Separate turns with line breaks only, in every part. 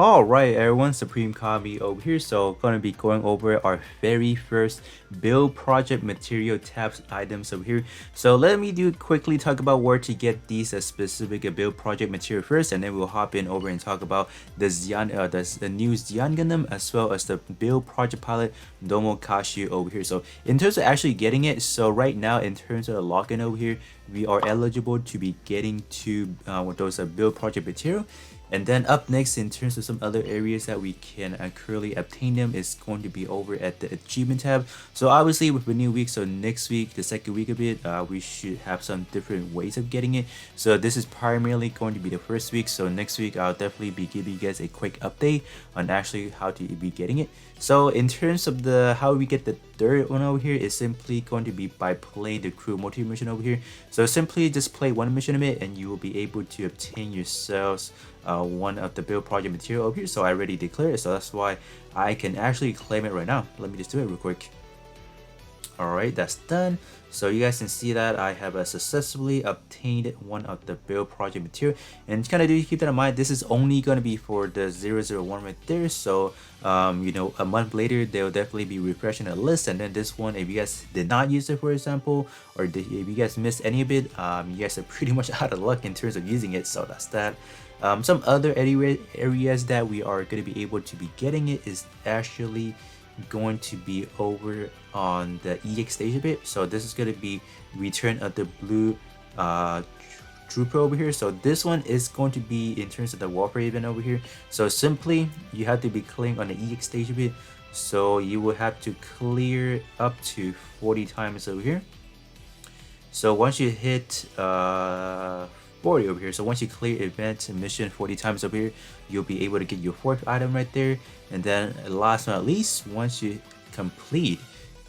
Alright everyone, Supreme Kami over here. So gonna be going over our very first build project material tabs items over here. So let me quickly talk about where to get these specific build project material first, and then we'll hop in over and talk about the the new Xian Gundam, as well as the build project pilot Domo Kashu over here. So in terms of actually getting it, so right now in terms of the login over here, we are eligible to be getting to those build project material. And then up next, in terms of some other areas that we can currently obtain them, is going to be over at the achievement tab. So obviously with the new week, so next week, the second week of it, we should have some different ways of getting it. So this is primarily going to be the first week. So next week, I'll definitely be giving you guys a quick update on actually how to be getting it. So in terms of the how we get the third one over here, is simply going to be by playing the crew multi mission over here. So simply just play one mission of it, and you will be able to obtain yourselves one of the build project material over here. So I already declared it, so that's why I can actually claim it right now. Let me just do it real quick. Alright, that's done. So you guys can see that I have successfully obtained one of the build project material. And kind of do keep that in mind, this is only going to be for the 001 right there. So you know, a month later they'll definitely be refreshing the list. And then this one, if you guys did not use it, for example, or if you guys missed any of it, you guys are pretty much out of luck in terms of using it. So that's that. Some other areas that we are going to be able to be getting it is actually going to be over on the EX stage a bit. So this is going to be return of the blue trooper over here. So this one is going to be in terms of the warfare event over here. So simply you have to be clearing on the EX stage a bit. So you will have to clear up to 40 times over here. So once you hit 40 over here, so once you clear event mission 40 times over here, you'll be able to get your fourth item right there. And then last but not least, once you complete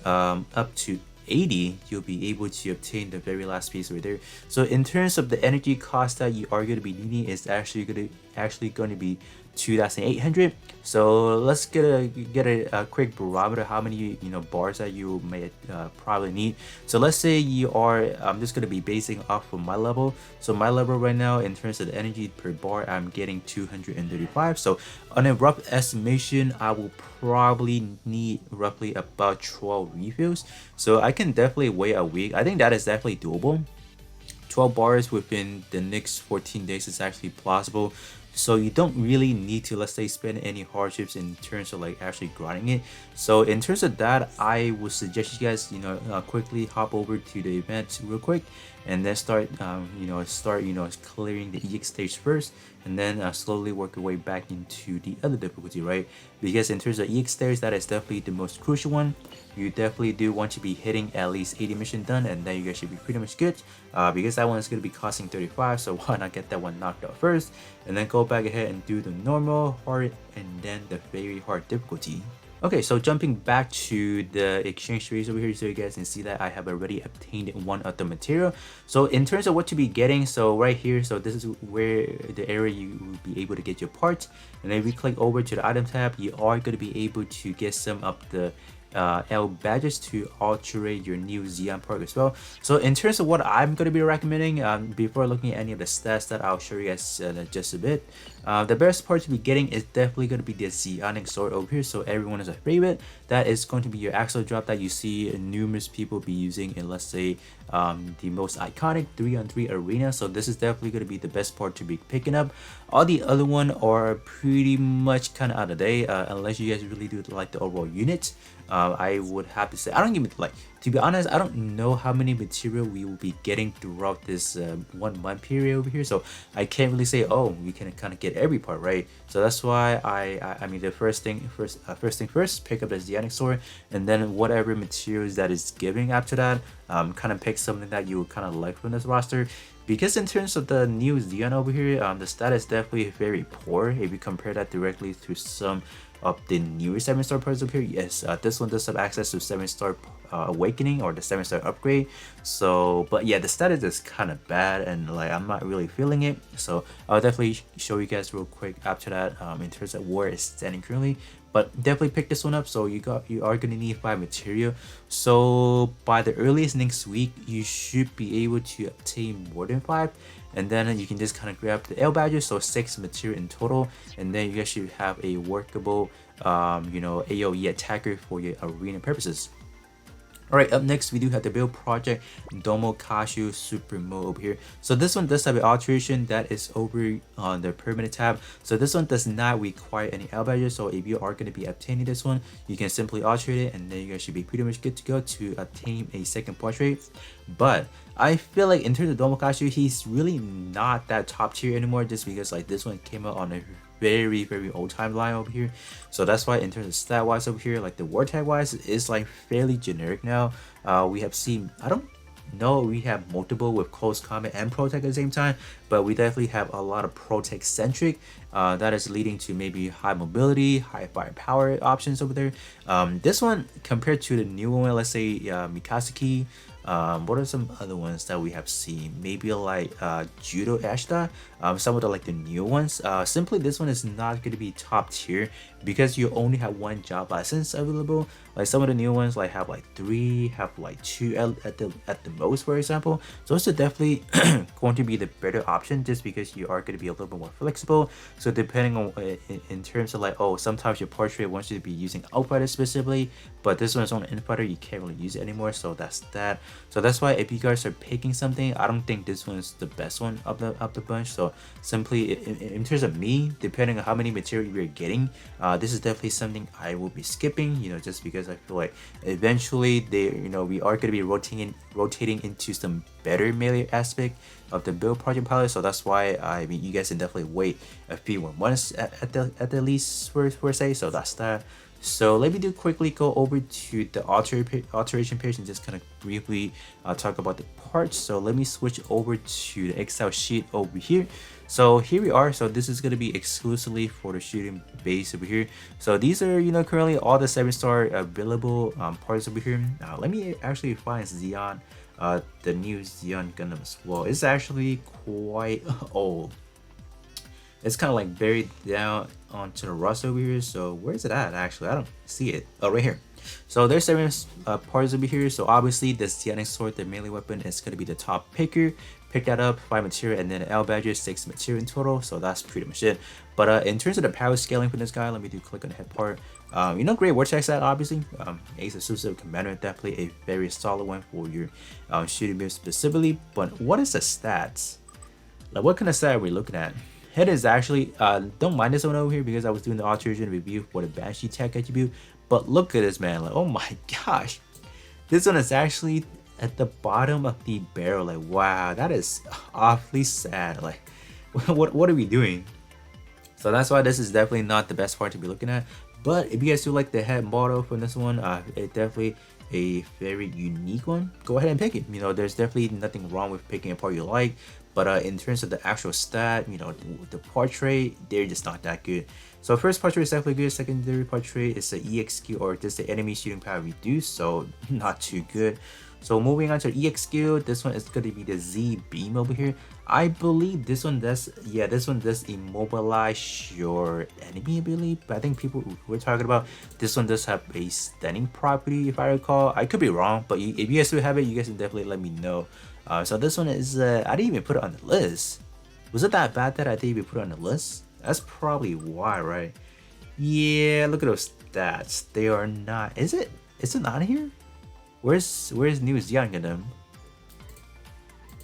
up to 80, you'll be able to obtain the very last piece right there. So in terms of the energy cost that you are going to be needing, is actually going to be 2,800. So let's get a quick barometer how many bars that you may probably need. So let's say you are, I'm just going to be basing off of my level. So my level right now in terms of the energy per bar, I'm getting 235. So on a rough estimation, I will probably need roughly about 12 refills. So I can definitely wait a week. I think that is definitely doable. 12 bars within the next 14 days is actually plausible. So you don't really need to, let's say, spend any hardships in terms of like actually grinding it. So in terms of that, I would suggest you guys quickly hop over to the event real quick, and then start clearing the EX stage first, and then slowly work your way back into the other difficulty, right? Because in terms of EX stage, that is definitely the most crucial one. You definitely do want to be hitting at least 80 mission done, and then you guys should be pretty much good, because that one is going to be costing 35. So why not get that one knocked out first, and then go back ahead and do the normal, hard, and then the very hard difficulty. Okay, so jumping back to the exchange trades over here, so you guys can see that I have already obtained one of the material. So in terms of what to be getting, so right here, so this is where the area you will be able to get your parts. And then if we click over to the item tab, you are going to be able to get some of the L badges to alterate your new Xeon perk as well. So in terms of what I'm going to be recommending, before looking at any of the stats that I'll show you guys just a bit, the best part to be getting is definitely going to be the Xeonic sword over here. So everyone is a favorite. That is going to be your axle drop that you see numerous people be using in, let's say, the most iconic 3-on-3 arena. So this is definitely going to be the best part to be picking up. All the other one are pretty much kind of out of date, unless you guys really do like the overall unit. I would have to say, I don't even like, to be honest, I don't know how many material we will be getting throughout this 1 month period over here. So I can't really say, oh, we can kind of get every part, right? So that's why I mean, the first thing first, pick up the Xeonic sword, and then whatever materials that is giving after that, kind of pick something that you would kind of like from this roster. Because in terms of the new Xeon over here, the stat is definitely very poor if you compare that directly to some of the newer 7-star parts up here. Yes, this one does have access to 7-star awakening, or the 7-star upgrade. So, but yeah, the status is kind of bad, and like I'm not really feeling it. So I'll definitely show you guys real quick after that in terms of where it's standing currently. But definitely pick this one up. So you are gonna need 5 material. So by the earliest next week, you should be able to obtain more than 5. and then you can just kind of grab the L badges, so 6 material in total, and then you guys should have a workable AoE attacker for your arena purposes. Alright, up next we do have the build project Domokashu Supremo over here. So this one does have an alteration that is over on the permanent tab. So this one does not require any L badges. So if you are going to be obtaining this one, you can simply alterate it, and then you guys should be pretty much good to go to obtain a second portrait. But I feel like in terms of Domokashu, he's really not that top tier anymore, just because like this one came out on a very old timeline over here. So that's why in terms of stat wise over here, like the war tag wise is like fairly generic now. We have seen, I don't know, we have multiple with close combat and pro tech at the same time, but we definitely have a lot of pro tech centric that is leading to maybe high mobility, high firepower options over there. This one compared to the new one, let's say Mikasuki, what are some other ones that we have seen? Maybe like Judo Ashta, some of the like the new ones. Simply this one is not going to be top tier because you only have one job license available. Like some of the new ones like have like 3, have like 2 at the most, for example. So it's definitely going to be the better option, just because you are going to be a little bit more flexible. So depending on in terms of like, oh, sometimes your portrait wants you to be using outrider specifically, but this one is on infighter, you can't really use it anymore. So that's that. So that's why if you guys are picking something, I don't think this one's the best one of the bunch. So simply in terms of me, depending on how many material you're getting, this is definitely something I will be skipping, just because I feel like eventually we are going to be rotating into some better melee aspect of the build project pilot. So that's why I mean you guys can definitely wait a few more months at the least per se. So that's that. So let me quickly go over to the alteration page and just kind of briefly talk about the parts. So let me switch over to the Excel sheet over here. So here we are. So this is going to be exclusively for the shooting base over here. So these are currently all the 7-star available parts over here. Now let me actually find Xeon, the new Xeon Gundam as well. It's actually quite old. It's kind of like buried down onto the rust over here. So where is it at? Actually, I don't see it. Oh, right here. So there's 7 parts over here. So obviously the Psionic Sword, the melee weapon, is going to be the top picker. Pick that up, 5 material, and then L badges, 6 material in total. So that's pretty much it. But in terms of the power scaling for this guy, let me click on the head part. Great vortex set, obviously. Ace Exclusive Commander, definitely a very solid one for your shooting build specifically. But what is the stats? Like, what kind of stat are we looking at? Head is actually, don't mind this one over here because I was doing the alteration review for the Banshee tech attribute. But look at this, man. Like, oh my gosh. This one is actually at the bottom of the barrel. Like, wow, that is awfully sad. Like, what are we doing? So that's why this is definitely not the best part to be looking at. But if you guys do like the head model from this one, it's definitely a very unique one. Go ahead and pick it. There's definitely nothing wrong with picking a part you like. But in terms of the actual stat, the portrait, they're just not that good. So first portrait is definitely good. Secondary portrait is the EXQ, or just the enemy shooting power reduced, so not too good. So moving on to EXQ, this one is going to be the Z beam over here. I believe this one does, this one does immobilize your enemy, I believe. But I think people we're talking about, this one does have a stunning property, if I recall. I could be wrong, but if you guys do have it, you guys can definitely let me know. So this one is, I didn't even put it on the list. Was it that bad that I didn't even put it on the list? That's probably why, right? Yeah, look at those stats. They are not, is it not here? Where's new Xeon Gundam?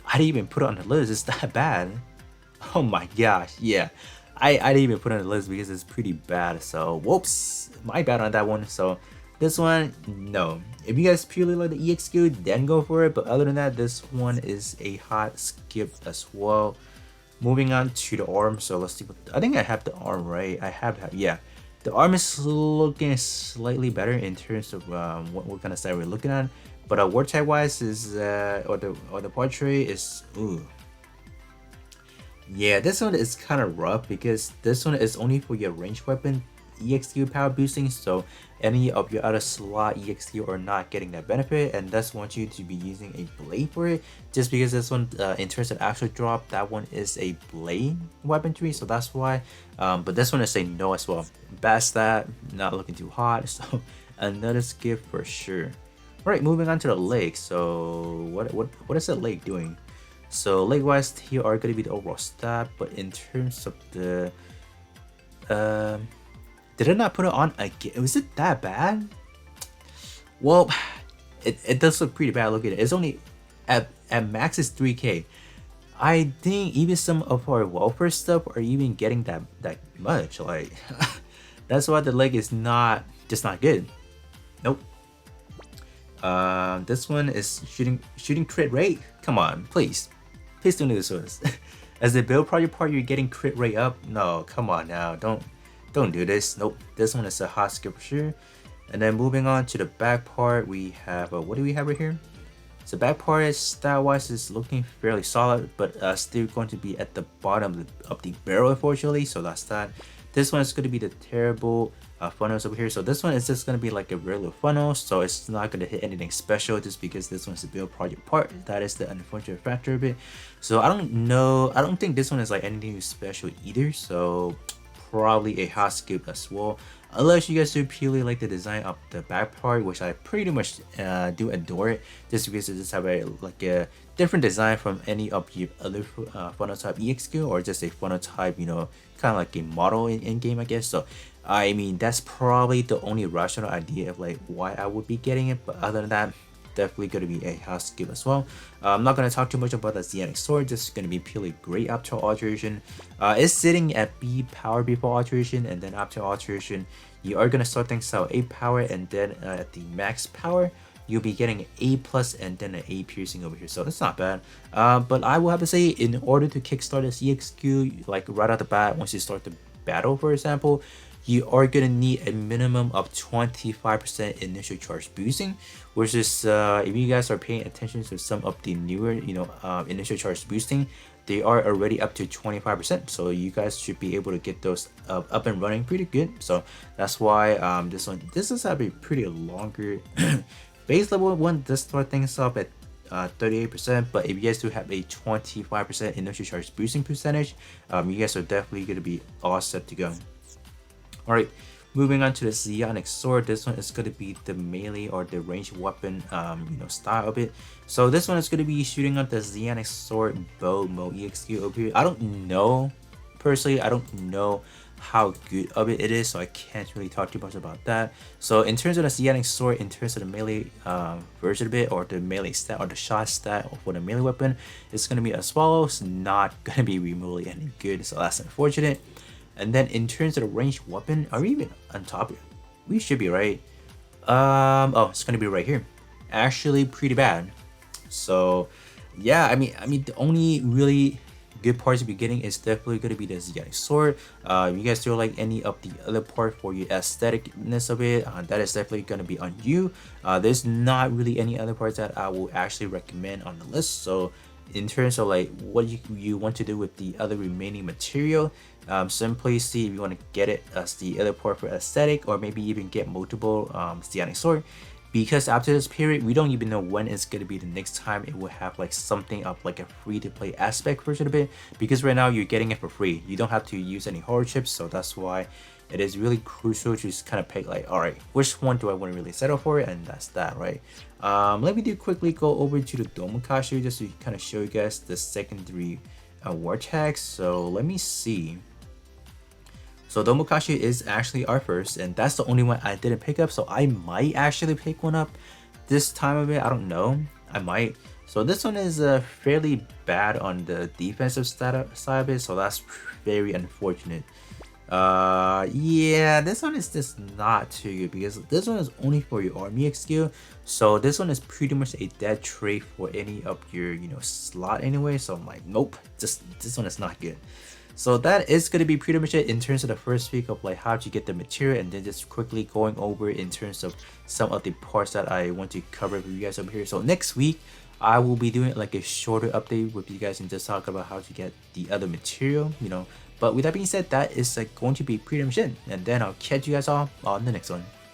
I didn't even put it on the list. It's that bad. Oh my gosh, yeah. I didn't even put it on the list because it's pretty bad. So whoops, my bad on that one. So this one, no. If you guys purely like the EXQ, then go for it. But other than that, this one is a hot skip as well. Moving on to the arm. So let's see what, I think I have the arm right. I have, yeah. The arm is looking slightly better in terms of what kind of style we're looking at. But word type wise is, or the portrait is, ooh. Yeah, this one is kind of rough because this one is only for your ranged weapon EXQ power boosting, so any of your other slot EXQ are not getting that benefit, and thus want you to be using a blade for it, just because this one in terms of actual drop, that one is a blade weaponry, so that's why. But this one is a no as well. Bad stat, not looking too hot, so another skip for sure. Alright, moving on to the leg. So what is the leg doing? So likewise, here are going to be the overall stat, but in terms of the um, did I not put it on again? Was it that bad? Well, it does look pretty bad. Look at it. It's only at max is 3K. I think even some of our welfare stuff are even getting that much. Like that's why the leg is just not good. Nope. This one is shooting crit rate. Come on, please don't do this to us. As the build project part, you're getting crit rate up. No, come on now, don't do this. Nope, this one is a hot skip for sure. And then moving on to the back part, we have what do we have right here? So back part is stat-wise is looking fairly solid, but still going to be at the bottom of the barrel, unfortunately. So that's that. This one is going to be the terrible funnels over here. So this one is just going to be like a regular funnel, so it's not going to hit anything special just because this one's a build project part. That is the unfortunate factor of it. So I don't think this one is like anything special either. So probably a hot skip as well, unless you guys do purely like the design of the back part, which I pretty much do adore it, just because it just have a different design from any of the other funnel type EXQ, or just a funnel type, you know, kind of like a model in game, I guess. So I mean, that's probably the only rational idea of like why I would be getting it, but other than that, definitely going to be a house skip as well. I'm not going to talk too much about the Zeonic Sword, just going to be purely great after alteration. It's sitting at B power before alteration, and then after alteration you are going to start things out A power, and then at the max power you'll be getting A plus and then an A piercing over here, so it's not bad. But I will have to say, in order to kickstart this EXQ, like right out the bat, once you start the battle for example, you are going to need a minimum of 25% initial charge boosting, which is if you guys are paying attention to some of the newer, you know, initial charge boosting, they are already up to 25%, so you guys should be able to get those up and running pretty good. So that's why this is have a pretty longer base level one does start things off at 38%, but if you guys do have a 25% initial charge boosting percentage, you guys are definitely going to be all set to go. Alright, moving on to the Zeonic Sword. This one is going to be the melee or the ranged weapon you know, style of it. So this one is going to be shooting out the Zeonic Sword bow mode EXQ over here. I don't know, personally, I don't know how good of it is, so I can't really talk too much about that. So in terms of the Zeonic Sword, in terms of the melee version of it, or the melee stat or the shot stat for the melee weapon, it's going to be as follows. Not going to be remotely any good, so that's unfortunate. And then in terms of the ranged weapon, are we even on top? We should be, right? Oh, it's gonna be right here. Actually pretty bad. So yeah, I mean the only really good parts to be getting is definitely gonna be the Zeonic Sword. If you guys do like any of the other part for your aestheticness of it, that is definitely gonna be on you. There's not really any other parts that I will actually recommend on the list. So in terms of like what you want to do with the other remaining material, simply see if you want to get it as the other part for aesthetic, or maybe even get multiple Zeonic Sword, because after this period we don't even know when it's going to be the next time it will have like something of like a free to play aspect version of it, because right now you're getting it for free, you don't have to use any horror chips. So that's why it is really crucial to just kind of pick like, all right, which one do I want to really settle for, and that's that, right? Let me quickly go over to the Domokashi just to kind of show you guys the secondary war tags. So let me see. So Domokashi is actually our first, and that's the only one I didn't pick up, so I might actually pick one up this time of it. I don't know, I might. So this one is fairly bad on the defensive side of it, so that's very unfortunate. Yeah, this one is just not too good, because this one is only for your army XQ, so this one is pretty much a dead trait for any of your, you know, slot anyway. So I'm like, nope, this one is not good. So that is going to be pretty much it in terms of the first week of like how to get the material, and then just quickly going over in terms of some of the parts that I want to cover with you guys over here. So next week I will be doing like a shorter update with you guys and just talk about how to get the other material, you know. But with that being said, that is like going to be pretty much it, and then I'll catch you guys all on the next one.